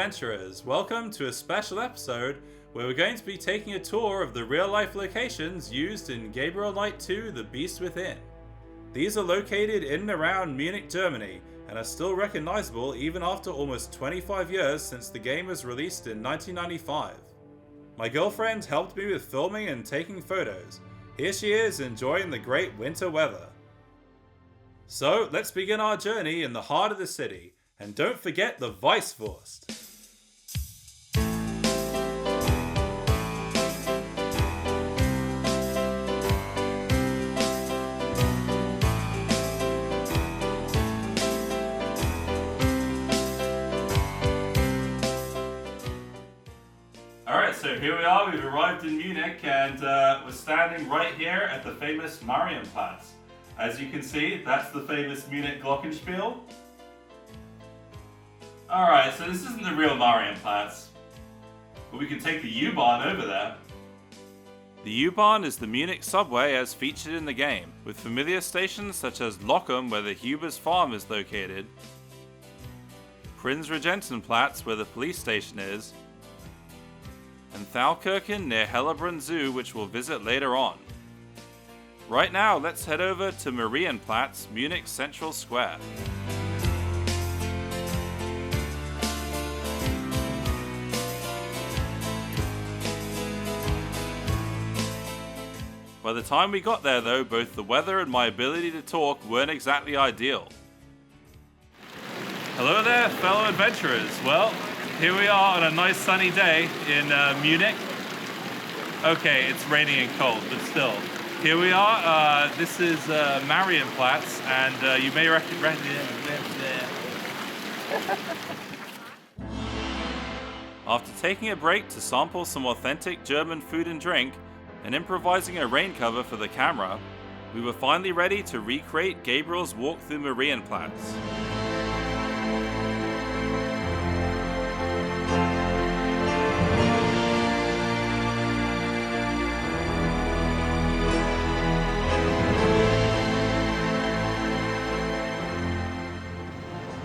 adventurers, welcome to a special episode where we're going to be taking a tour of the real-life locations used in Gabriel Knight 2 The Beast Within. These are located in and around Munich, Germany, and are still recognizable even after almost 25 years since the game was released in 1995. My girlfriend helped me with filming and taking photos. Here she is enjoying the great winter weather. So let's begin our journey in the heart of the city, and don't forget the Weisswurst. Alright, so here we are, we've arrived in Munich and we're standing right here at the famous Marienplatz. As you can see, that's the famous Munich Glockenspiel. Alright, so this isn't the real Marienplatz, but we can take the U-Bahn over there. The U-Bahn is the Munich subway as featured in the game, with familiar stations such as Lochem where the Huber's farm is located, Prinzregentenplatz where the police station is, and Thalkirchen near Hellerbrunn Zoo, which we'll visit later on. Right now, let's head over to Marienplatz, Munich's Central Square. By the time we got there though, both the weather and my ability to talk weren't exactly ideal. Hello there, fellow adventurers. Well, here we are on a nice sunny day in Munich. Okay, it's raining and cold, but still. Here we are, this is Marienplatz, and you may recognize After taking a break to sample some authentic German food and drink, and improvising a rain cover for the camera, we were finally ready to recreate Gabriel's walk through Marienplatz.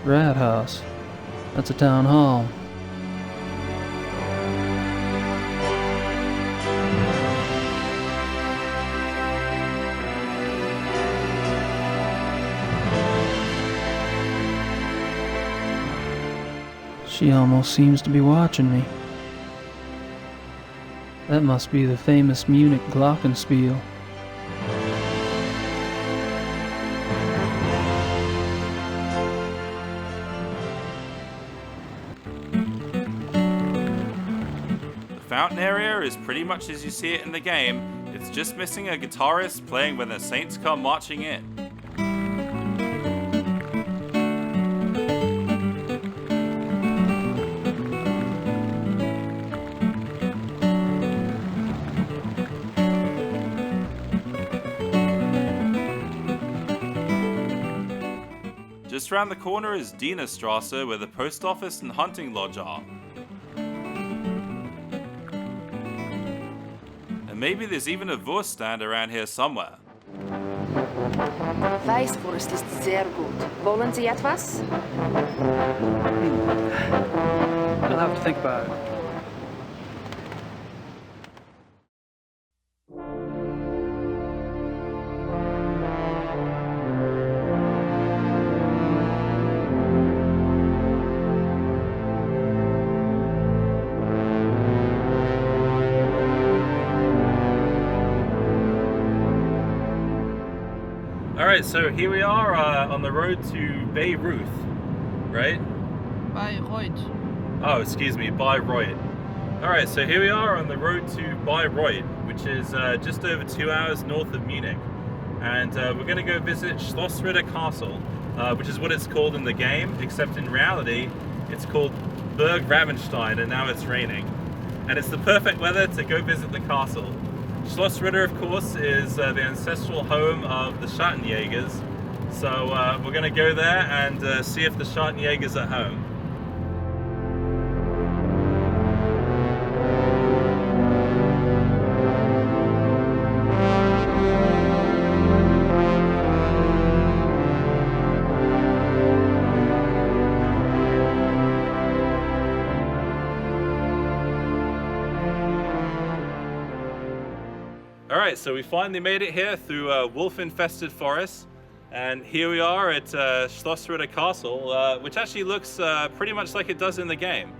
Rathaus. That's a town hall. She almost seems to be watching me. That must be the famous Munich Glockenspiel. Fountain area is pretty much as you see it in the game, it's just missing a guitarist playing when the Saints come marching in. Just around the corner is Dienerstrasse, where the post office and hunting lodge are. Maybe there's even a Wurst stand around here somewhere. Weisswurst ist sehr gut. Wollen Sie etwas? I'll have to think about it. Alright, so here we are on the road to Bayreuth, right? Bayreuth. Oh, excuse me, Bayreuth. Alright, so here we are on the road to Bayreuth, which is just over 2 hours north of Munich. And we're going to go visit Schloss Ritter Castle, which is what it's called in the game, except in reality, it's called Burg Ravenstein, and now it's raining. And it's the perfect weather to go visit the castle. Schloss Ritter, of course, is the ancestral home of the Schattenjägers, so we're going to go there and see if the Schattenjägers are home. Alright, so we finally made it here through a wolf-infested forest, and here we are at Schloss Ritter Castle, which actually looks pretty much like it does in the game.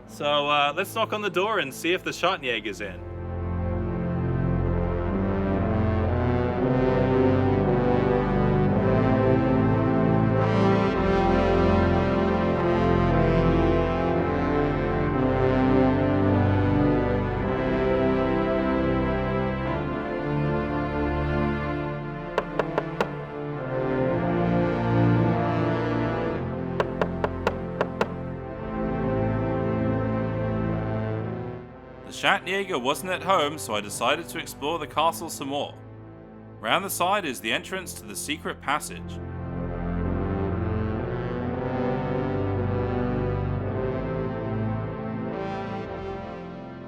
So let's knock on the door and see if the Schattenjäger's in. The Schattenjäger wasn't at home, so I decided to explore the castle some more. Round the side is the entrance to the secret passage.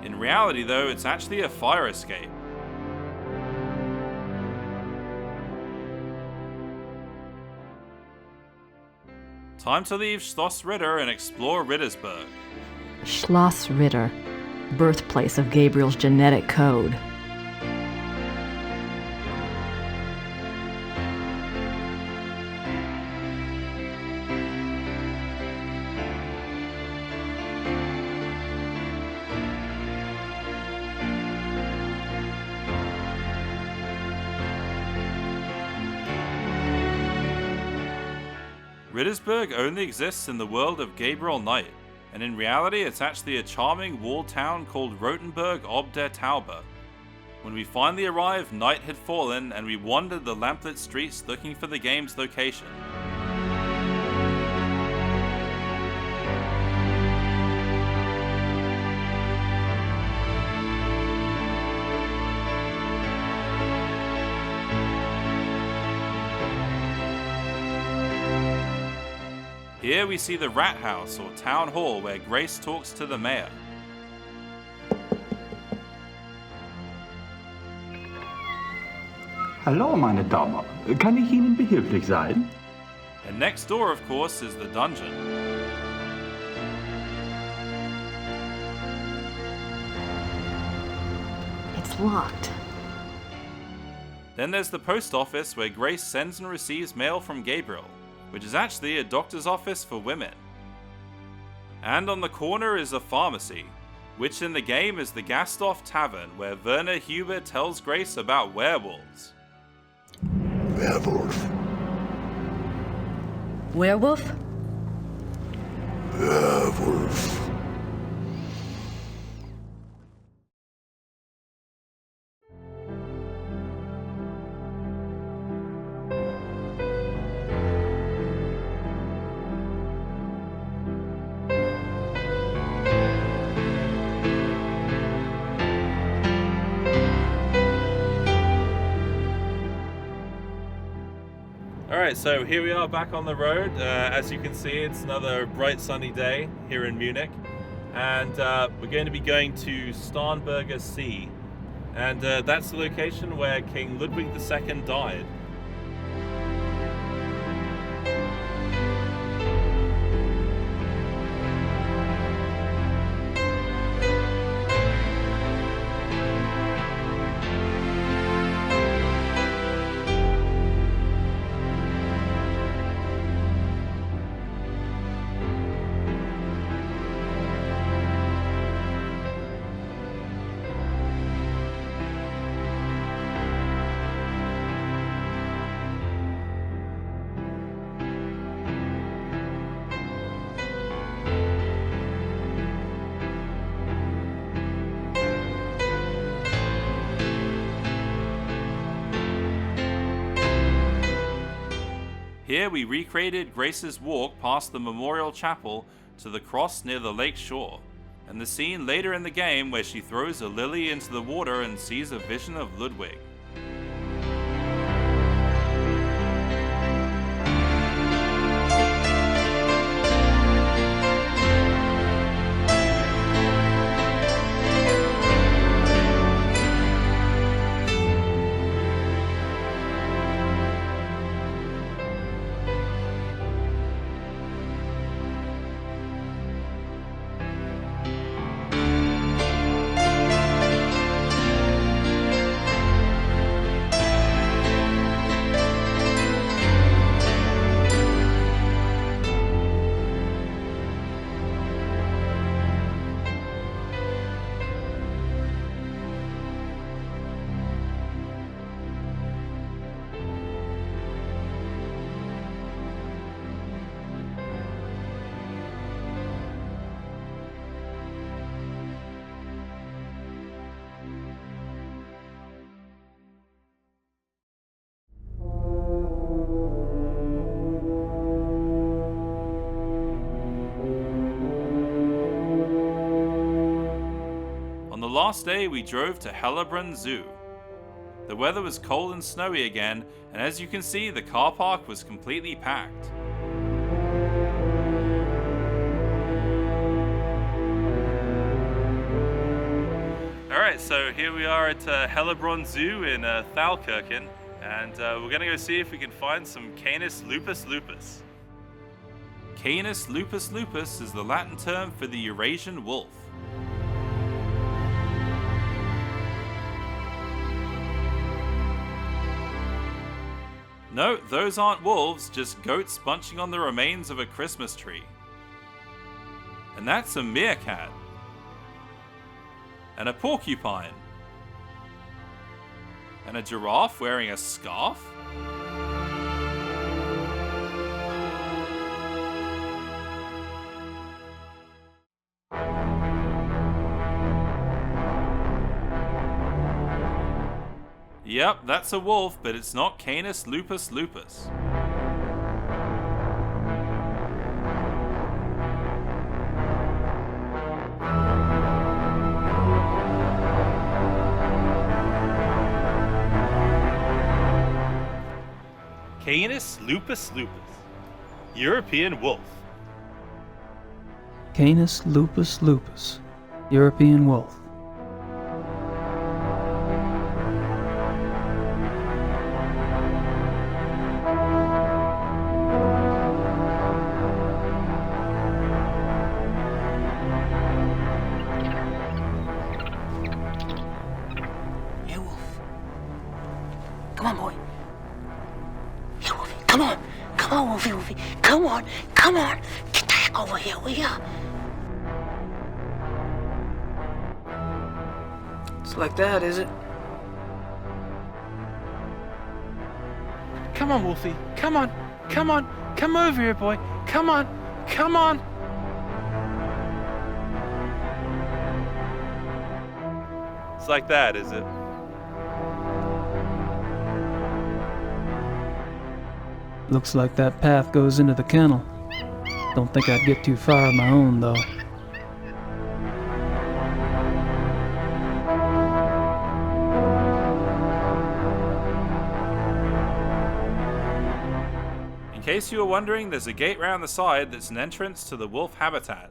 In reality though, it's actually a fire escape. Time to leave Schloss Ritter and explore Rittersberg. Schloss Ritter, birthplace of Gabriel's genetic code. Rittersberg only exists in the world of Gabriel Knight, and in reality it's actually a charming walled town called Rotenburg ob der Taube. When we finally arrived, night had fallen and we wandered the lamplit streets looking for the game's location. Here we see the Rat House, or Town Hall, where Grace talks to the mayor. Hallo, meine Damen. Kann ich Ihnen behilflich sein? And next door, of course, is the dungeon. It's locked. Then there's the post office, where Grace sends and receives mail from Gabriel, which is actually a doctor's office for women. And on the corner is a pharmacy, which in the game is the Gasthof Tavern, where Werner Huber tells Grace about werewolves. Werwolf. Werewolf? Werwolf. Alright, so here we are back on the road. As you can see, it's another bright sunny day here in Munich. And we're going to be going to Starnberger See. And that's the location where King Ludwig II died. Here we recreated Grace's walk past the memorial chapel to the cross near the lake shore, and the scene later in the game where she throws a lily into the water and sees a vision of Ludwig. On the last day, we drove to Hellebrunn Zoo. The weather was cold and snowy again, and as you can see, the car park was completely packed. Alright, so here we are at Hellebrunn Zoo in Thalkirchen, and we're going to go see if we can find some Canis lupus lupus. Canis lupus lupus is the Latin term for the Eurasian wolf. No, those aren't wolves, just goats bunching on the remains of a Christmas tree. And that's a meerkat. And a porcupine. And a giraffe wearing a scarf? Yep, that's a wolf, but it's not Canis lupus lupus. Canis lupus lupus, European wolf. Canis lupus lupus, European wolf. Hey, Wolf. Come on, boy. Hey, Wolfie, come on. Come on, Wolfie, Wolfie. Come on. Come on. Get the heck over here, will ya? It's like that, is it? Come on, Wolfie. Come on. Come on. Come over here, boy. Come on. Come on. It's like that, is it? Looks like that path goes into the kennel. Don't think I'd get too far on my own, though. In case you were wondering, there's a gate round the side that's an entrance to the wolf habitat.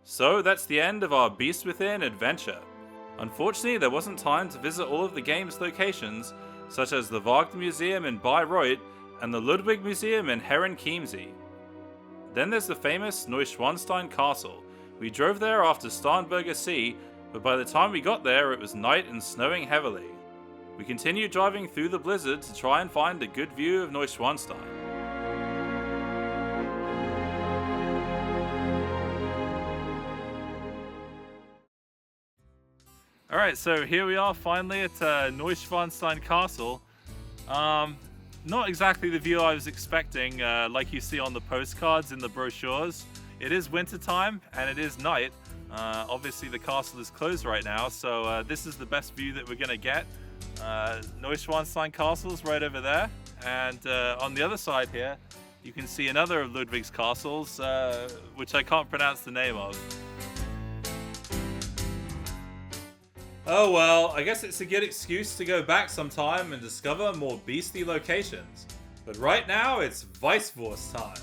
So that's the end of our Beast Within adventure. Unfortunately, there wasn't time to visit all of the game's locations, such as the Wagner Museum in Bayreuth and the Ludwig Museum in Herrenchiemsee. Then there's the famous Neuschwanstein Castle. We drove there after Starnberger See, but by the time we got there it was night and snowing heavily. We continued driving through the blizzard to try and find a good view of Neuschwanstein. Alright, so here we are finally at Neuschwanstein Castle. Not exactly the view I was expecting, like you see on the postcards in the brochures. It is winter time and it is night. Obviously the castle is closed right now, so this is the best view that we're going to get. Neuschwanstein Castle's right over there, and on the other side here you can see another of Ludwig's castles, which I can't pronounce the name of. Oh well, I guess it's a good excuse to go back sometime and discover more beastly locations. But right now, it's Weisswurst time.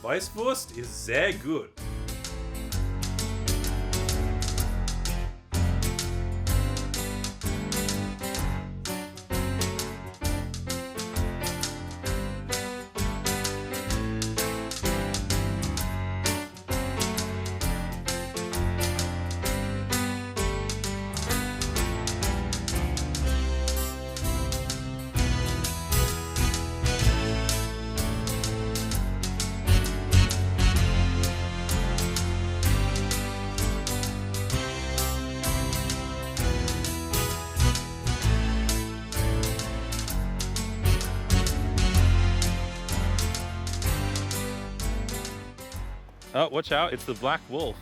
Weisswurst is sehr gut. Oh, watch out, it's the black wolf.